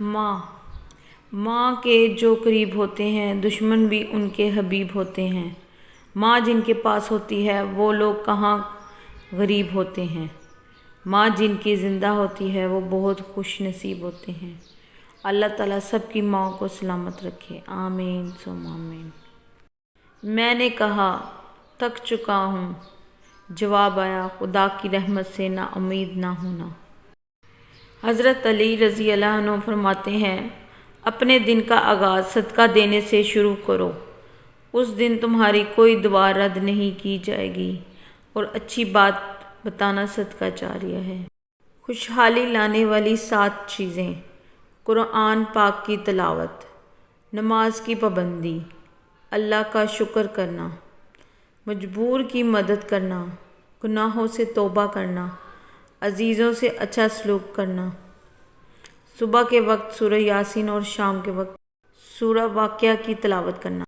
ماں ماں کے جو قریب ہوتے ہیں دشمن بھی ان کے حبیب ہوتے ہیں۔ ماں جن کے پاس ہوتی ہے وہ لوگ کہاں غریب ہوتے ہیں۔ ماں جن کی زندہ ہوتی ہے وہ بہت خوش نصیب ہوتے ہیں۔ اللہ تعالیٰ سب کی ماں کو سلامت رکھے، آمین ثم آمین۔ میں نے کہا تھک چکا ہوں، جواب آیا خدا کی رحمت سے نا امید نہ ہونا۔ حضرت علی رضی اللہ عنہ فرماتے ہیں اپنے دن کا آغاز صدقہ دینے سے شروع کرو، اس دن تمہاری کوئی دعا رد نہیں کی جائے گی، اور اچھی بات بتانا صدقہ جاریہ ہے۔ خوشحالی لانے والی 7 چیزیں: قرآن پاک کی تلاوت، نماز کی پابندی، اللہ کا شکر کرنا، مجبور کی مدد کرنا، گناہوں سے توبہ کرنا، عزیزوں سے اچھا سلوک کرنا، صبح کے وقت سورہ یاسین اور شام کے وقت سورہ واقعہ کی تلاوت کرنا۔